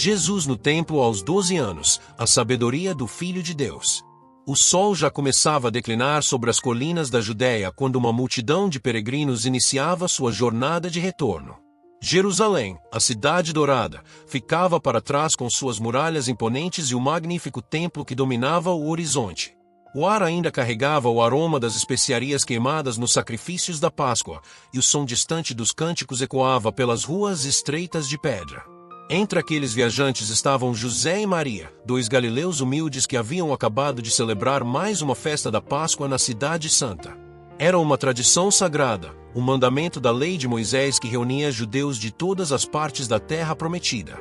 Jesus no templo aos 12 anos, a sabedoria do Filho de Deus. O sol já começava a declinar sobre as colinas da Judéia quando uma multidão de peregrinos iniciava sua jornada de retorno. Jerusalém, a cidade dourada, ficava para trás com suas muralhas imponentes e o magnífico templo que dominava o horizonte. O ar ainda carregava o aroma das especiarias queimadas nos sacrifícios da Páscoa, e o som distante dos cânticos ecoava pelas ruas estreitas de pedra. Entre aqueles viajantes estavam José e Maria, dois galileus humildes que haviam acabado de celebrar mais uma festa da Páscoa na Cidade Santa. Era uma tradição sagrada, um mandamento da lei de Moisés que reunia judeus de todas as partes da terra prometida.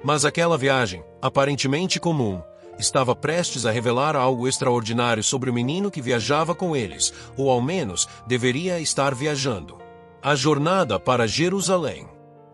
Mas aquela viagem, aparentemente comum, estava prestes a revelar algo extraordinário sobre o menino que viajava com eles, ou ao menos deveria estar viajando. A jornada para Jerusalém.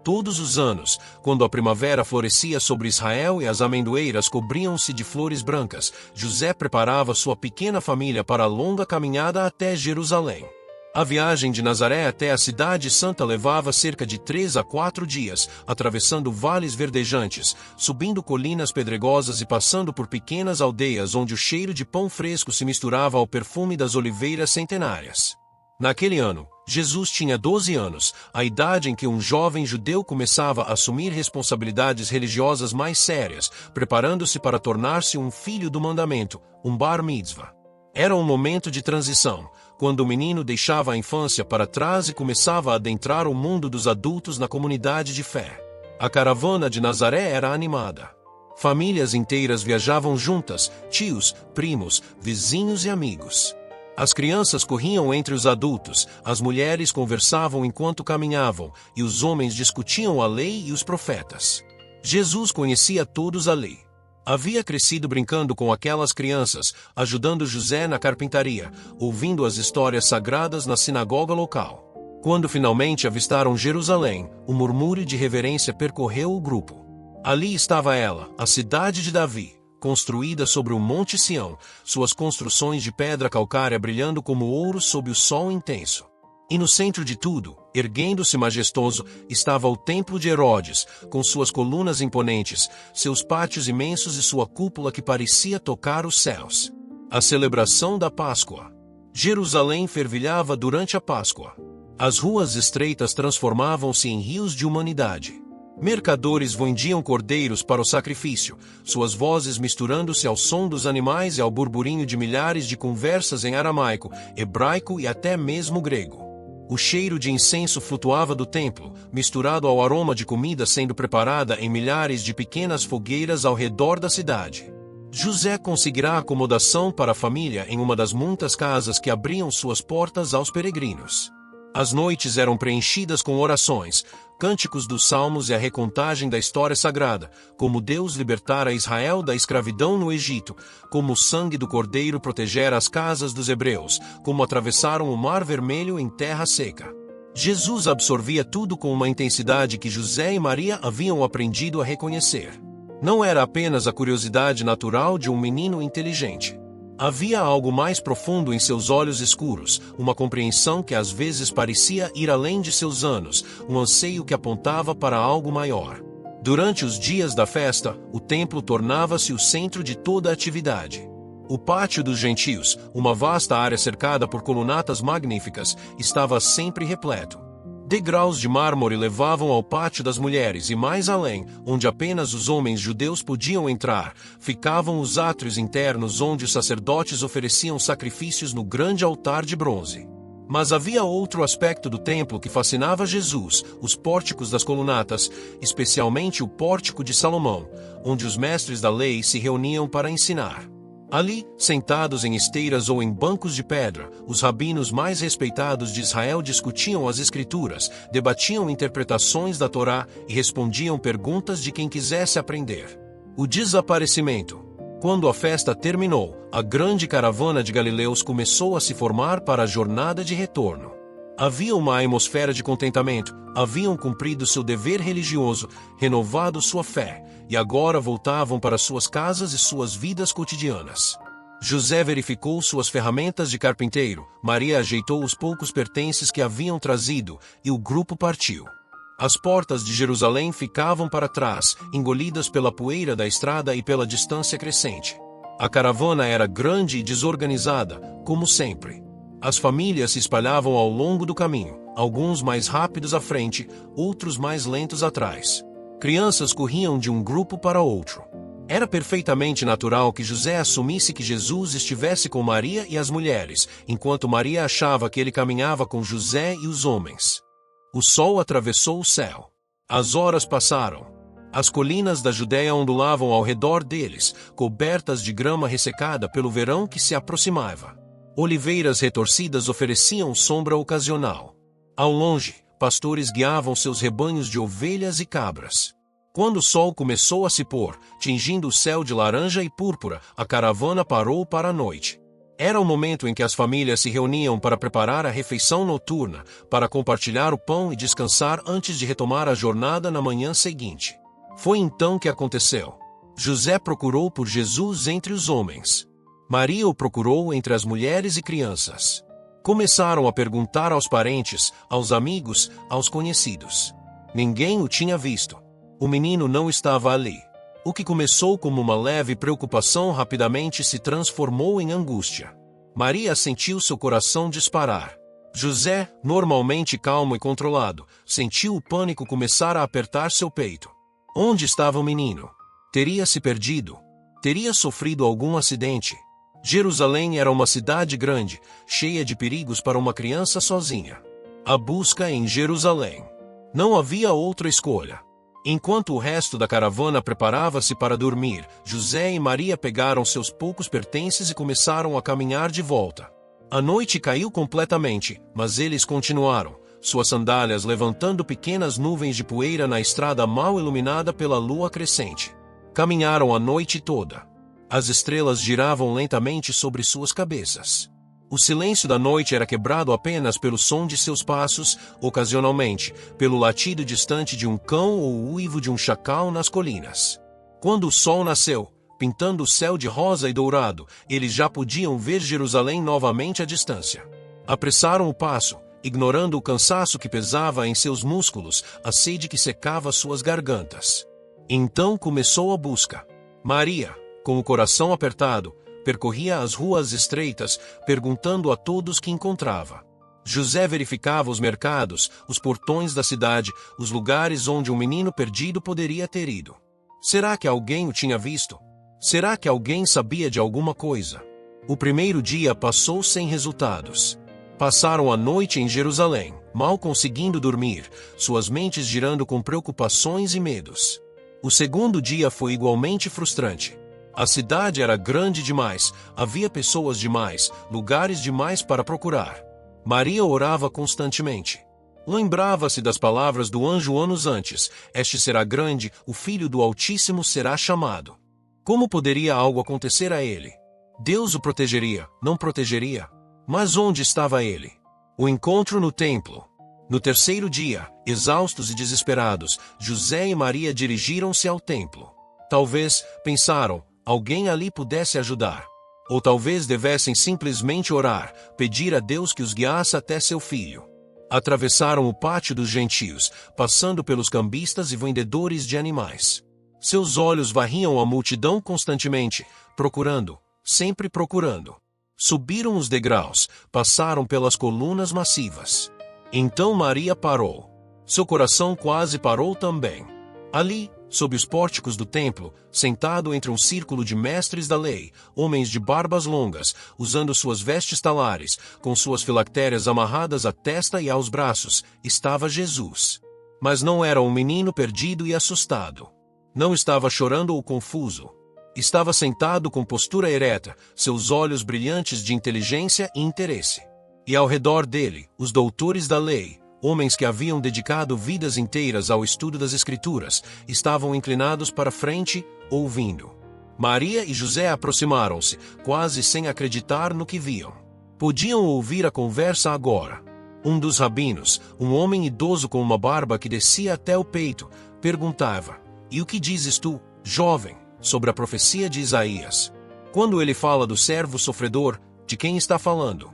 Todos os anos, quando a primavera florescia sobre Israel e as amendoeiras cobriam-se de flores brancas, José preparava sua pequena família para a longa caminhada até Jerusalém. A viagem de Nazaré até a Cidade Santa levava cerca de 3 a 4 dias, atravessando vales verdejantes, subindo colinas pedregosas e passando por pequenas aldeias onde o cheiro de pão fresco se misturava ao perfume das oliveiras centenárias. Naquele ano, Jesus tinha 12 anos, a idade em que um jovem judeu começava a assumir responsabilidades religiosas mais sérias, preparando-se para tornar-se um filho do mandamento, um bar mitzvah. Era um momento de transição, quando o menino deixava a infância para trás e começava a adentrar o mundo dos adultos na comunidade de fé. A caravana de Nazaré era animada. Famílias inteiras viajavam juntas, tios, primos, vizinhos e amigos. As crianças corriam entre os adultos, as mulheres conversavam enquanto caminhavam, e os homens discutiam a lei e os profetas. Jesus conhecia todos a lei. Havia crescido brincando com aquelas crianças, ajudando José na carpintaria, ouvindo as histórias sagradas na sinagoga local. Quando finalmente avistaram Jerusalém, o murmúrio de reverência percorreu o grupo. Ali estava ela, a cidade de Davi, construída sobre o Monte Sião, suas construções de pedra calcária brilhando como ouro sob o sol intenso. E no centro de tudo, erguendo-se majestoso, estava o Templo de Herodes, com suas colunas imponentes, seus pátios imensos e sua cúpula que parecia tocar os céus. A celebração da Páscoa. Jerusalém fervilhava durante a Páscoa. As ruas estreitas transformavam-se em rios de humanidade. Mercadores vendiam cordeiros para o sacrifício, suas vozes misturando-se ao som dos animais e ao burburinho de milhares de conversas em aramaico, hebraico e até mesmo grego. O cheiro de incenso flutuava do templo, misturado ao aroma de comida sendo preparada em milhares de pequenas fogueiras ao redor da cidade. José conseguirá acomodação para a família em uma das muitas casas que abriam suas portas aos peregrinos. As noites eram preenchidas com orações, cânticos dos salmos e a recontagem da história sagrada, como Deus libertara Israel da escravidão no Egito, como o sangue do Cordeiro protegera as casas dos hebreus, como atravessaram o Mar Vermelho em terra seca. Jesus absorvia tudo com uma intensidade que José e Maria haviam aprendido a reconhecer. Não era apenas a curiosidade natural de um menino inteligente. Havia algo mais profundo em seus olhos escuros, uma compreensão que às vezes parecia ir além de seus anos, um anseio que apontava para algo maior. Durante os dias da festa, o templo tornava-se o centro de toda a atividade. O pátio dos gentios, uma vasta área cercada por colunatas magníficas, estava sempre repleto. Degraus de mármore levavam ao pátio das mulheres e mais além, onde apenas os homens judeus podiam entrar, ficavam os átrios internos onde os sacerdotes ofereciam sacrifícios no grande altar de bronze. Mas havia outro aspecto do templo que fascinava Jesus, os pórticos das colunatas, especialmente o pórtico de Salomão, onde os mestres da lei se reuniam para ensinar. Ali, sentados em esteiras ou em bancos de pedra, os rabinos mais respeitados de Israel discutiam as Escrituras, debatiam interpretações da Torá e respondiam perguntas de quem quisesse aprender. O desaparecimento. Quando a festa terminou, a grande caravana de galileus começou a se formar para a jornada de retorno. Havia uma atmosfera de contentamento, haviam cumprido seu dever religioso, renovado sua fé, e agora voltavam para suas casas e suas vidas cotidianas. José verificou suas ferramentas de carpinteiro, Maria ajeitou os poucos pertences que haviam trazido, e o grupo partiu. As portas de Jerusalém ficavam para trás, engolidas pela poeira da estrada e pela distância crescente. A caravana era grande e desorganizada, como sempre. As famílias se espalhavam ao longo do caminho, alguns mais rápidos à frente, outros mais lentos atrás. Crianças corriam de um grupo para outro. Era perfeitamente natural que José assumisse que Jesus estivesse com Maria e as mulheres, enquanto Maria achava que ele caminhava com José e os homens. O sol atravessou o céu. As horas passaram. As colinas da Judéia ondulavam ao redor deles, cobertas de grama ressecada pelo verão que se aproximava. Oliveiras retorcidas ofereciam sombra ocasional. Ao longe, pastores guiavam seus rebanhos de ovelhas e cabras. Quando o sol começou a se pôr, tingindo o céu de laranja e púrpura, a caravana parou para a noite. Era o momento em que as famílias se reuniam para preparar a refeição noturna, para compartilhar o pão e descansar antes de retomar a jornada na manhã seguinte. Foi então que aconteceu. José procurou por Jesus entre os homens. Maria o procurou entre as mulheres e crianças. Começaram a perguntar aos parentes, aos amigos, aos conhecidos. Ninguém o tinha visto. O menino não estava ali. O que começou como uma leve preocupação rapidamente se transformou em angústia. Maria sentiu seu coração disparar. José, normalmente calmo e controlado, sentiu o pânico começar a apertar seu peito. Onde estava o menino? Teria se perdido? Teria sofrido algum acidente? Jerusalém era uma cidade grande, cheia de perigos para uma criança sozinha. A busca em Jerusalém. Não havia outra escolha. Enquanto o resto da caravana preparava-se para dormir, José e Maria pegaram seus poucos pertences e começaram a caminhar de volta. A noite caiu completamente, mas eles continuaram, suas sandálias levantando pequenas nuvens de poeira na estrada mal iluminada pela lua crescente. Caminharam a noite toda. As estrelas giravam lentamente sobre suas cabeças. O silêncio da noite era quebrado apenas pelo som de seus passos, ocasionalmente, pelo latido distante de um cão ou o uivo de um chacal nas colinas. Quando o sol nasceu, pintando o céu de rosa e dourado, eles já podiam ver Jerusalém novamente à distância. Apressaram o passo, ignorando o cansaço que pesava em seus músculos, a sede que secava suas gargantas. Então começou a busca. Maria, com o coração apertado, percorria as ruas estreitas, perguntando a todos que encontrava. José verificava os mercados, os portões da cidade, os lugares onde um menino perdido poderia ter ido. Será que alguém o tinha visto? Será que alguém sabia de alguma coisa? O primeiro dia passou sem resultados. Passaram a noite em Jerusalém, mal conseguindo dormir, suas mentes girando com preocupações e medos. O segundo dia foi igualmente frustrante. A cidade era grande demais, havia pessoas demais, lugares demais para procurar. Maria orava constantemente. Lembrava-se das palavras do anjo anos antes: "Este será grande, o Filho do Altíssimo será chamado." Como poderia algo acontecer a ele? Deus o protegeria, não protegeria? Mas onde estava ele? O encontro no templo. No terceiro dia, exaustos e desesperados, José e Maria dirigiram-se ao templo. Talvez, pensaram, alguém ali pudesse ajudar. Ou talvez devessem simplesmente orar, pedir a Deus que os guiasse até seu filho. Atravessaram o pátio dos gentios, passando pelos cambistas e vendedores de animais. Seus olhos varriam a multidão constantemente, procurando, sempre procurando. Subiram os degraus, passaram pelas colunas massivas. Então Maria parou. Seu coração quase parou também. Ali, sob os pórticos do templo, sentado entre um círculo de mestres da lei, homens de barbas longas, usando suas vestes talares, com suas filactérias amarradas à testa e aos braços, estava Jesus. Mas não era um menino perdido e assustado. Não estava chorando ou confuso. Estava sentado com postura ereta, seus olhos brilhantes de inteligência e interesse. E ao redor dele, os doutores da lei, homens que haviam dedicado vidas inteiras ao estudo das Escrituras, estavam inclinados para frente, ouvindo. Maria e José aproximaram-se, quase sem acreditar no que viam. Podiam ouvir a conversa agora. Um dos rabinos, um homem idoso com uma barba que descia até o peito, perguntava: "E o que dizes tu, jovem, sobre a profecia de Isaías? Quando ele fala do servo sofredor, de quem está falando?"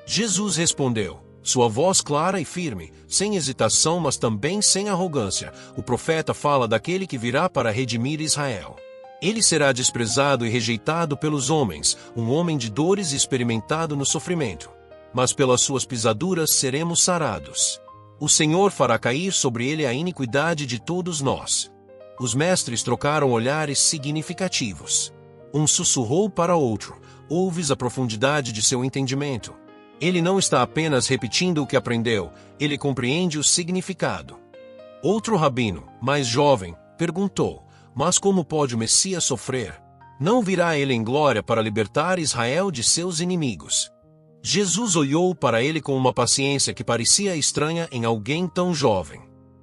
Jesus respondeu: Sua voz clara e firme, sem hesitação mas também sem arrogância, o profeta fala daquele que virá para redimir Israel. Ele será desprezado e rejeitado pelos homens, um homem de dores e experimentado no sofrimento. Mas pelas suas pisaduras seremos sarados. O Senhor fará cair sobre ele a iniquidade de todos nós. Os mestres trocaram olhares significativos. Um sussurrou para outro: ouves a profundidade de seu entendimento. Ele não está apenas repetindo o que aprendeu, ele compreende o significado. Outro rabino, mais jovem, perguntou: mas como pode o Messias sofrer? Não virá ele em glória para libertar Israel de seus inimigos? Jesus olhou para ele com uma paciência que parecia estranha em alguém tão jovem.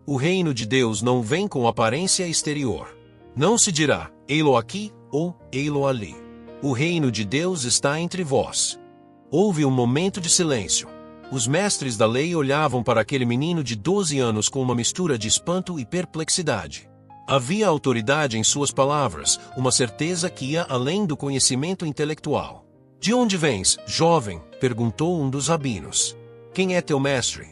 O reino de Deus não vem com aparência exterior. Não se dirá, ei-lo aqui ou ei-lo ali. O reino de Deus está entre vós. Houve um momento de silêncio. Os mestres da lei olhavam para aquele menino de 12 anos com uma mistura de espanto e perplexidade. Havia autoridade em suas palavras, uma certeza que ia além do conhecimento intelectual. De onde vens, jovem? Perguntou um dos rabinos. Quem é teu mestre?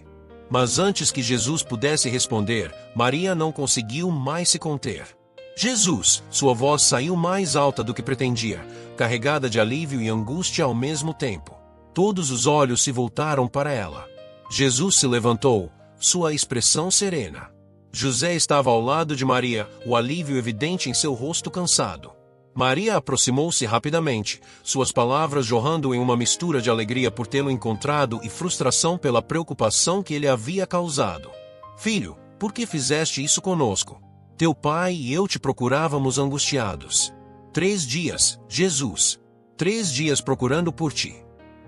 Mas antes que Jesus pudesse responder, Maria não conseguiu mais se conter. Jesus! Sua voz saiu mais alta do que pretendia, carregada de alívio e angústia ao mesmo tempo. Todos os olhos se voltaram para ela. Jesus se levantou, sua expressão serena. José estava ao lado de Maria, o alívio evidente em seu rosto cansado. Maria aproximou-se rapidamente, suas palavras jorrando em uma mistura de alegria por tê-lo encontrado e frustração pela preocupação que ele havia causado. Filho, por que fizeste isso conosco? Teu pai e eu te procurávamos angustiados. 3 dias, Jesus. 3 dias procurando por ti.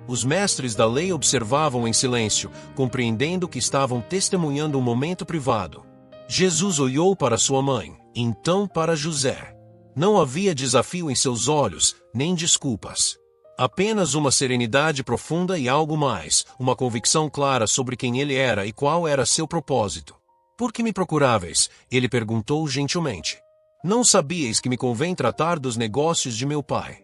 Os mestres da lei observavam em silêncio, compreendendo que estavam testemunhando um momento privado. Jesus olhou para sua mãe, então para José. Não havia desafio em seus olhos, nem desculpas. Apenas uma serenidade profunda e algo mais, uma convicção clara sobre quem ele era e qual era seu propósito. Por que me procuráveis? Ele perguntou gentilmente. Não sabíeis que me convém tratar dos negócios de meu pai?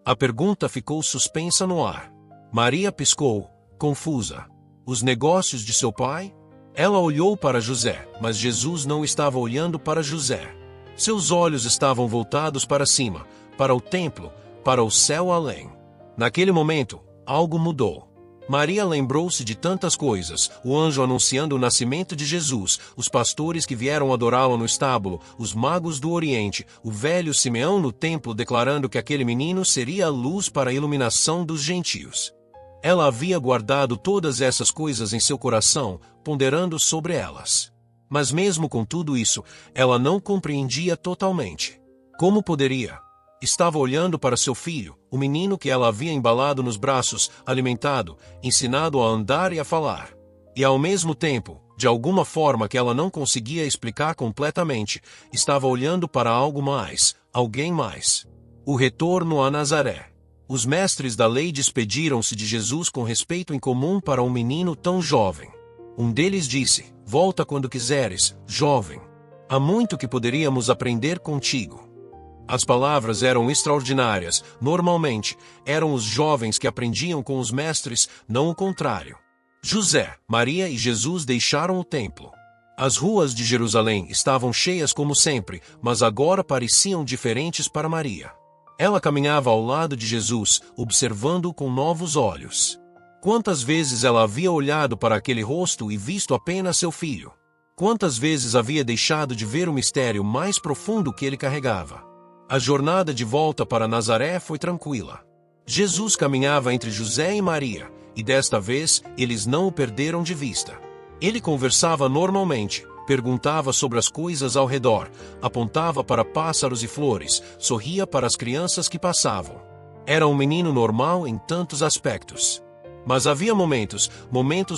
A pergunta ficou suspensa no ar. Maria piscou, confusa. Os negócios de seu pai? Ela olhou para José, mas Jesus não estava olhando para José. Seus olhos estavam voltados para cima, para o templo, para o céu além. Naquele momento, algo mudou. Maria lembrou-se de tantas coisas, o anjo anunciando o nascimento de Jesus, os pastores que vieram adorá-lo no estábulo, os magos do Oriente, o velho Simeão no templo declarando que aquele menino seria a luz para a iluminação dos gentios. Ela havia guardado todas essas coisas em seu coração, ponderando sobre elas. Mas mesmo com tudo isso, ela não compreendia totalmente. Como poderia? Estava olhando para seu filho, o menino que ela havia embalado nos braços, alimentado, ensinado a andar e a falar. E ao mesmo tempo, de alguma forma que ela não conseguia explicar completamente, estava olhando para algo mais, alguém mais. O retorno a Nazaré. Os mestres da lei despediram-se de Jesus com respeito incomum para um menino tão jovem. Um deles disse: volta quando quiseres, jovem. Há muito que poderíamos aprender contigo. As palavras eram extraordinárias. Normalmente, eram os jovens que aprendiam com os mestres, não o contrário. José, Maria e Jesus deixaram o templo. As ruas de Jerusalém estavam cheias como sempre, mas agora pareciam diferentes para Maria. Ela caminhava ao lado de Jesus, observando-o com novos olhos. Quantas vezes ela havia olhado para aquele rosto e visto apenas seu filho? Quantas vezes havia deixado de ver o mistério mais profundo que ele carregava? A jornada de volta para Nazaré foi tranquila. Jesus caminhava entre José e Maria, e desta vez eles não o perderam de vista. Ele conversava normalmente, perguntava sobre as coisas ao redor, apontava para pássaros e flores, sorria para as crianças que passavam. Era um menino normal em tantos aspectos. Mas havia momentos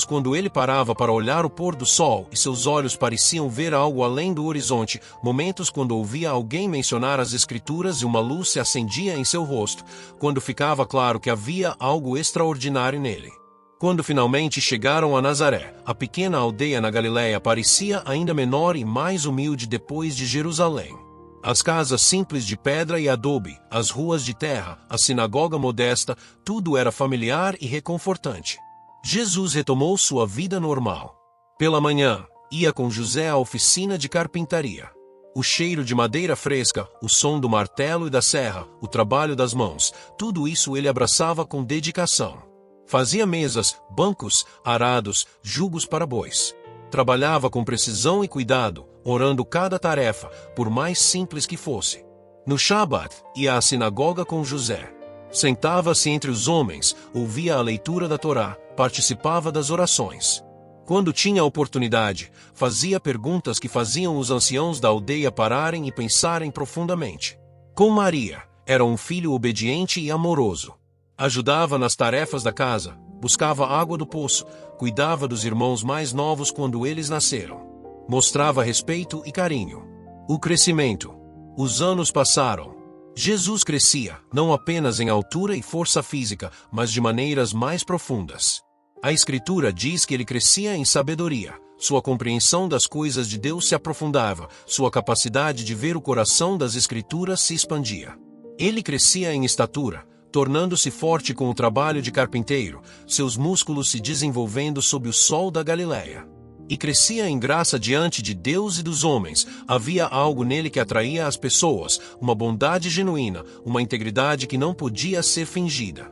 quando ele parava para olhar o pôr do sol e seus olhos pareciam ver algo além do horizonte, momentos quando ouvia alguém mencionar as Escrituras e uma luz se acendia em seu rosto, quando ficava claro que havia algo extraordinário nele. Quando finalmente chegaram a Nazaré, a pequena aldeia na Galiléia parecia ainda menor e mais humilde depois de Jerusalém. As casas simples de pedra e adobe, as ruas de terra, a sinagoga modesta, tudo era familiar e reconfortante. Jesus retomou sua vida normal. Pela manhã, ia com José à oficina de carpintaria. O cheiro de madeira fresca, o som do martelo e da serra, o trabalho das mãos, tudo isso ele abraçava com dedicação. Fazia mesas, bancos, arados, jugos para bois. Trabalhava com precisão e cuidado, orando cada tarefa, por mais simples que fosse. No Shabat, ia à sinagoga com José. Sentava-se entre os homens, ouvia a leitura da Torá, participava das orações. Quando tinha oportunidade, fazia perguntas que faziam os anciãos da aldeia pararem e pensarem profundamente. Com Maria, era um filho obediente e amoroso. Ajudava nas tarefas da casa, buscava água do poço, cuidava dos irmãos mais novos quando eles nasceram. Mostrava respeito e carinho. O crescimento. Os anos passaram. Jesus crescia, não apenas em altura e força física, mas de maneiras mais profundas. A Escritura diz que ele crescia em sabedoria, sua compreensão das coisas de Deus se aprofundava, sua capacidade de ver o coração das Escrituras se expandia. Ele crescia em estatura, tornando-se forte com o trabalho de carpinteiro, seus músculos se desenvolvendo sob o sol da Galileia. E crescia em graça diante de Deus e dos homens, havia algo nele que atraía as pessoas, uma bondade genuína, uma integridade que não podia ser fingida.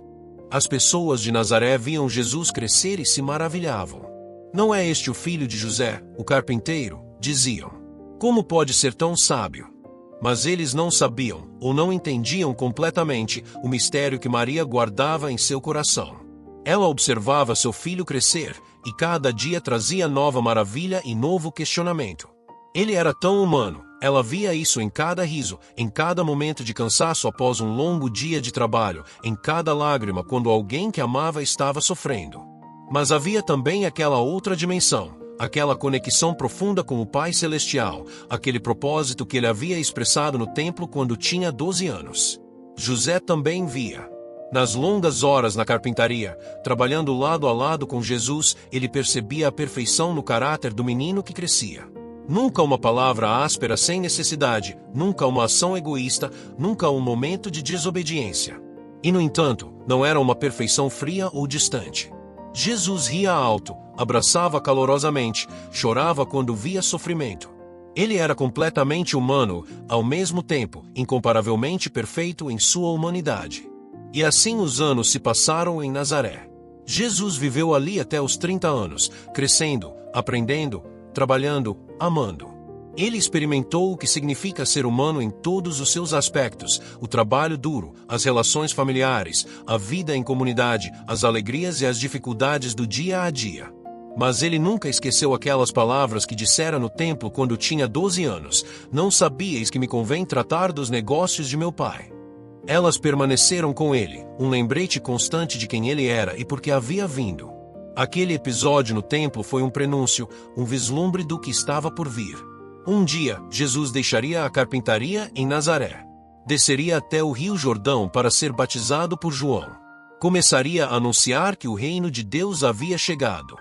As pessoas de Nazaré viam Jesus crescer e se maravilhavam. Não é este o filho de José, o carpinteiro? Diziam. Como pode ser tão sábio? Mas eles não sabiam, ou não entendiam completamente, o mistério que Maria guardava em seu coração. Ela observava seu filho crescer, e cada dia trazia nova maravilha e novo questionamento. Ele era tão humano, ela via isso em cada riso, em cada momento de cansaço após um longo dia de trabalho, em cada lágrima quando alguém que amava estava sofrendo. Mas havia também aquela outra dimensão, aquela conexão profunda com o Pai Celestial, aquele propósito que ele havia expressado no templo quando tinha 12 anos. José também via. Nas longas horas na carpintaria, trabalhando lado a lado com Jesus, ele percebia a perfeição no caráter do menino que crescia. Nunca uma palavra áspera sem necessidade, nunca uma ação egoísta, nunca um momento de desobediência. E no entanto, não era uma perfeição fria ou distante. Jesus ria alto, abraçava calorosamente, chorava quando via sofrimento. Ele era completamente humano, ao mesmo tempo, incomparavelmente perfeito em sua humanidade. E assim os anos se passaram em Nazaré. Jesus viveu ali até os 30 anos, crescendo, aprendendo, trabalhando, amando. Ele experimentou o que significa ser humano em todos os seus aspectos, o trabalho duro, as relações familiares, a vida em comunidade, as alegrias e as dificuldades do dia a dia. Mas ele nunca esqueceu aquelas palavras que dissera no templo quando tinha 12 anos: "Não sabíeis que me convém tratar dos negócios de meu pai?" Elas permaneceram com ele, um lembrete constante de quem ele era e por que havia vindo. Aquele episódio no templo foi um prenúncio, um vislumbre do que estava por vir. Um dia, Jesus deixaria a carpintaria em Nazaré. Desceria até o Rio Jordão para ser batizado por João. Começaria a anunciar que o reino de Deus havia chegado.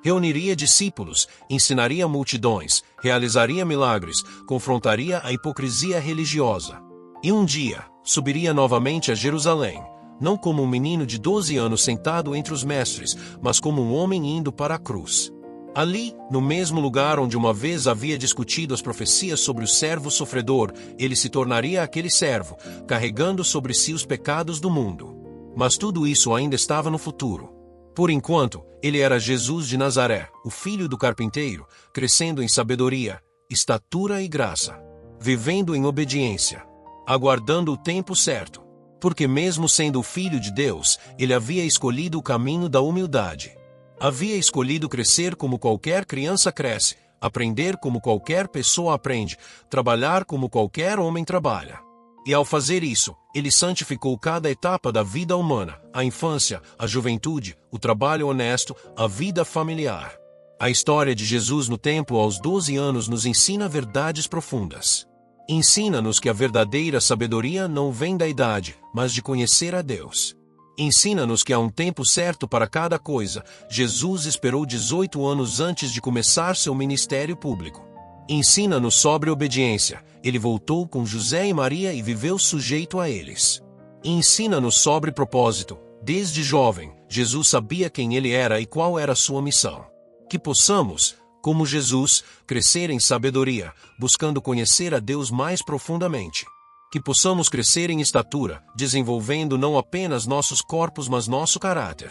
Reuniria discípulos, ensinaria multidões, realizaria milagres, confrontaria a hipocrisia religiosa. E um dia, subiria novamente a Jerusalém, não como um menino de 12 anos sentado entre os mestres, mas como um homem indo para a cruz. Ali, no mesmo lugar onde uma vez havia discutido as profecias sobre o servo sofredor, ele se tornaria aquele servo, carregando sobre si os pecados do mundo. Mas tudo isso ainda estava no futuro. Por enquanto, ele era Jesus de Nazaré, o filho do carpinteiro, crescendo em sabedoria, estatura e graça, vivendo em obediência, aguardando o tempo certo. Porque mesmo sendo o Filho de Deus, ele havia escolhido o caminho da humildade. Havia escolhido crescer como qualquer criança cresce, aprender como qualquer pessoa aprende, trabalhar como qualquer homem trabalha. E ao fazer isso, ele santificou cada etapa da vida humana, a infância, a juventude, o trabalho honesto, a vida familiar. A história de Jesus no templo aos 12 anos nos ensina verdades profundas. Ensina-nos que a verdadeira sabedoria não vem da idade, mas de conhecer a Deus. Ensina-nos que há um tempo certo para cada coisa. Jesus esperou 18 anos antes de começar seu ministério público. Ensina-nos sobre obediência. Ele voltou com José e Maria e viveu sujeito a eles. Ensina-nos sobre propósito. Desde jovem, Jesus sabia quem ele era e qual era sua missão. Que possamos, como Jesus, crescer em sabedoria, buscando conhecer a Deus mais profundamente. Que possamos crescer em estatura, desenvolvendo não apenas nossos corpos mas nosso caráter.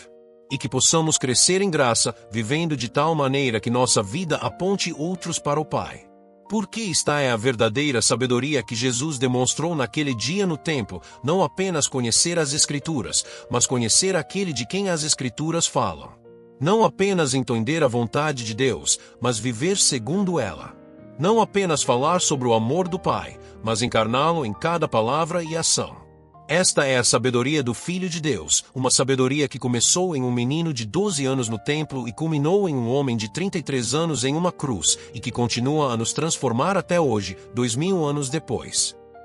E que possamos crescer em graça, vivendo de tal maneira que nossa vida aponte outros para o Pai. Porque esta é a verdadeira sabedoria que Jesus demonstrou naquele dia no templo, não apenas conhecer as Escrituras, mas conhecer aquele de quem as Escrituras falam. Não apenas entender a vontade de Deus, mas viver segundo ela. Não apenas falar sobre o amor do Pai, mas encarná-lo em cada palavra e ação. Esta é a sabedoria do Filho de Deus, uma sabedoria que começou em um menino de 12 anos no templo e culminou em um homem de 33 anos em uma cruz, e que continua a nos transformar até hoje, 2000 anos depois.